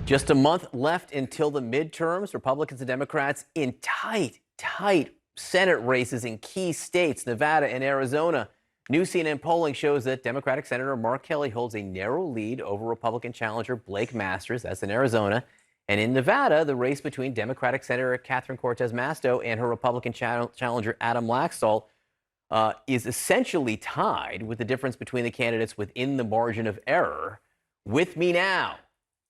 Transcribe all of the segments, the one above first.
Just a month left until the midterms. Republicans and Democrats in tight Senate races in key states, Nevada and Arizona. New CNN polling shows that Democratic Senator Mark Kelly holds a narrow lead over Republican challenger Blake Masters. That's in Arizona. And in Nevada, the race between Democratic Senator Catherine Cortez Masto and her Republican challenger Adam Laxalt is essentially tied, with the difference between the candidates within the margin of error. With me now,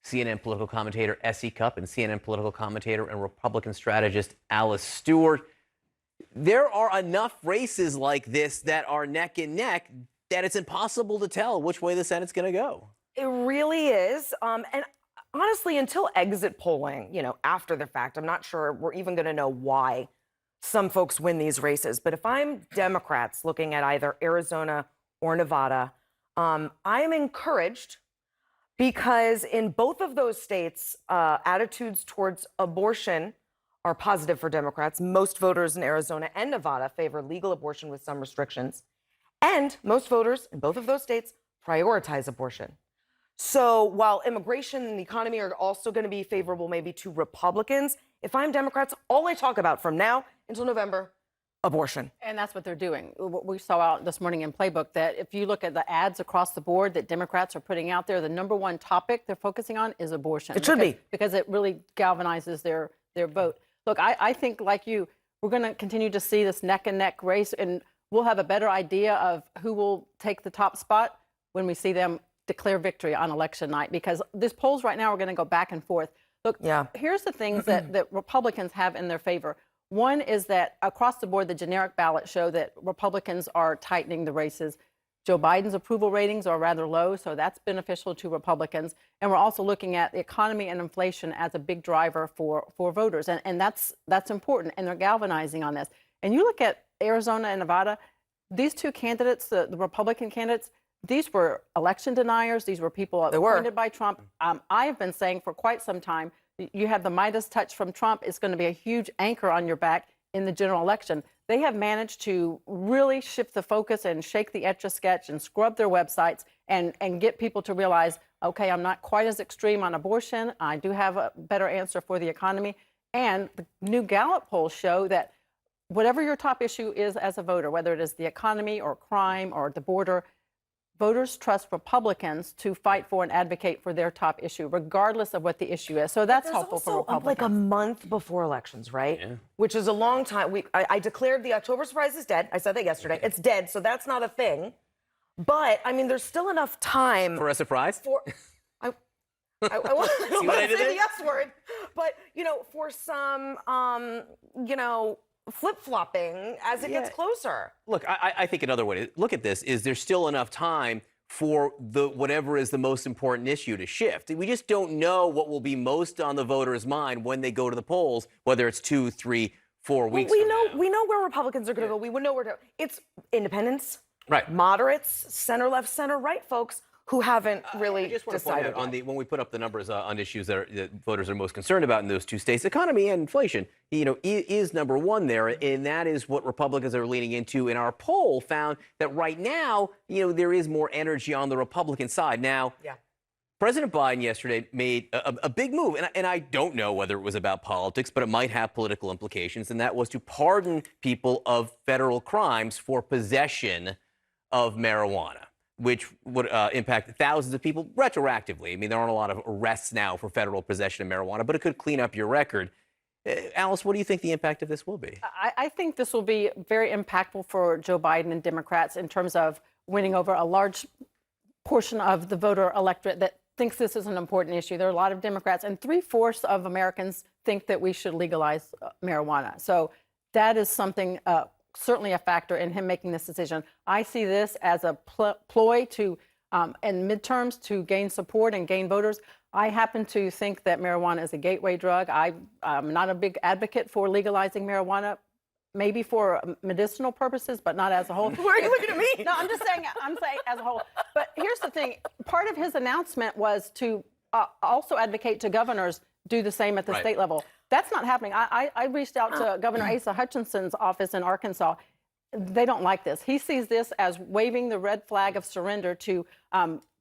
CNN political commentator SE Cupp and CNN political commentator and Republican strategist Alice Stewart. There are enough races like this that are neck and neck that it's impossible to tell which way the Senate's going to go. It really is. And honestly, until exit polling, after the fact, I'm not sure we're even going to know why some folks win these races. But if I'm Democrats looking at either Arizona or Nevada, I am encouraged because in both of those states, attitudes towards abortion are positive for Democrats. Most voters in Arizona and Nevada favor legal abortion with some restrictions. And most voters in both of those states prioritize abortion. So while immigration and the economy are also going to be favorable maybe to Republicans, if I'm Democrats, all I talk about from now until November, abortion. And that's what they're doing. We saw out this morning in Playbook that if you look at the ads across the board that Democrats are putting out there, the number one topic they're focusing on is abortion. It should be. Because it really galvanizes their vote. Look, I think, like you, we're going to continue to see this neck and neck race, and we'll have a better idea of who will take the top spot when we see them declare victory on election night, because these polls right now are going to go back and forth. Look, here's the things that Republicans have in their favor. One is that across the board, the generic ballots show that Republicans are tightening the races. Joe Biden's approval ratings are rather low, so that's beneficial to Republicans. And we're also looking at the economy and inflation as a big driver for voters. And that's important, and they're galvanizing on this. And you look at Arizona and Nevada, these two candidates, the Republican candidates, these were election deniers. These were people appointed by Trump. I have been saying for quite some time, you have the Midas touch from Trump. It's going to be a huge anchor on your back in the general election. They have managed to really shift the focus and shake the Etch-a-Sketch and scrub their websites and get people to realize, okay, I'm not quite as extreme on abortion. I do have a better answer for the economy. And the new Gallup polls show that whatever your top issue is as a voter, whether it is the economy or crime or the border, voters trust Republicans to fight for and advocate for their top issue, regardless of what the issue is. So that's helpful for Republicans. Like a month before elections, right? Yeah. Which is a long time. I declared the October surprise is dead. I said that yesterday. Okay. It's dead, so that's not a thing. But, I mean, there's still enough time. For a surprise? I want to say the yes word. But, for some, flip-flopping as it gets closer. Look, I think another way to look at this is there's still enough time for whatever is the most important issue to shift. We just don't know what will be most on the voters' mind when they go to the polls, whether it's 2, 3, 4 weeks from now. We know where Republicans are going to go. We would know it's independents, right, moderates, center left, center right folks who haven't really I just want decided. To point out when we put up the numbers on issues that voters are most concerned about in those two states, economy and inflation, is number one there, and that is what Republicans are leaning into. And our poll found that right now, there is more energy on the Republican side. Now, President Biden yesterday made a big move, and I don't know whether it was about politics, but it might have political implications, and that was to pardon people of federal crimes for possession of marijuana, which would impact thousands of people retroactively. I mean, there aren't a lot of arrests now for federal possession of marijuana, but it could clean up your record. Alice, what do you think the impact of this will be? I think this will be very impactful for Joe Biden and Democrats in terms of winning over a large portion of the voter electorate that thinks this is an important issue. There are a lot of Democrats, and 3/4 of Americans think that we should legalize marijuana. So that is something certainly a factor in him making this decision. I see this as a ploy to, in midterms, to gain support and gain voters. I happen to think that marijuana is a gateway drug. I'm not a big advocate for legalizing marijuana, maybe for medicinal purposes, but not as a whole. Why are you looking at me? No, I'm saying as a whole. But here's the thing. Part of his announcement was to also advocate to governors do the same at the state level. That's not happening. I reached out to Governor Asa Hutchinson's office in Arkansas. they don't like this. He sees this as waving the red flag of surrender to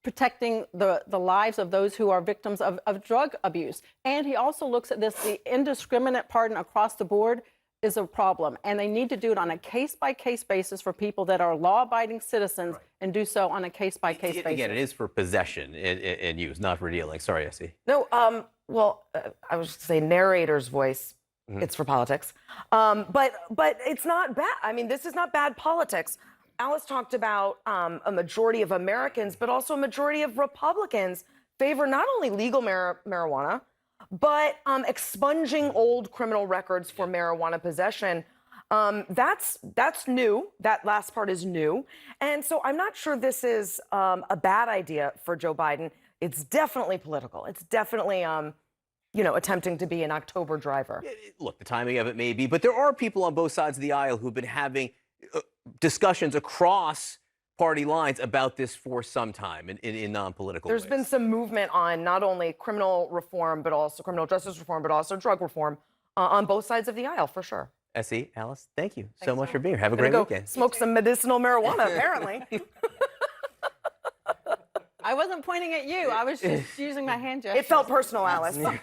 protecting the lives of those who are victims of drug abuse. And he also looks at this, the indiscriminate pardon across the board is a problem. And they need to do it on a case-by-case basis for people that are law-abiding citizens and do so on a case-by-case basis. Again, it is for possession and use, not for dealing. Sorry, SE. No, I was just saying narrator's voice. It's for politics. But it's not bad. I mean, this is not bad politics. Alice talked about a majority of Americans, but also a majority of Republicans favor not only legal marijuana, but expunging old criminal records for marijuana possession. That's new. That last part is new. And so I'm not sure this is a bad idea for Joe Biden. It's definitely political. It's definitely, attempting to be an October driver. Look, the timing of it may be, but there are people on both sides of the aisle who've been having discussions across party lines about this for some time in non-political ways. There's been some movement on not only criminal reform, but also criminal justice reform, but also drug reform on both sides of the aisle, for sure. SE, Alice, thank you so much for being here. Have a great weekend. Smoke some medicinal marijuana, apparently. I wasn't pointing at you. I was just using my hand gesture. It felt personal, Alice. Sorry.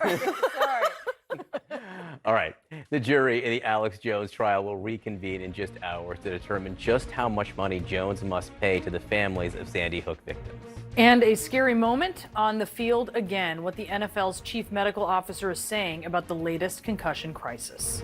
All right. The jury in the Alex Jones trial will reconvene in just hours to determine just how much money Jones must pay to the families of Sandy Hook victims. And a scary moment on the field again, what the NFL's chief medical officer is saying about the latest concussion crisis.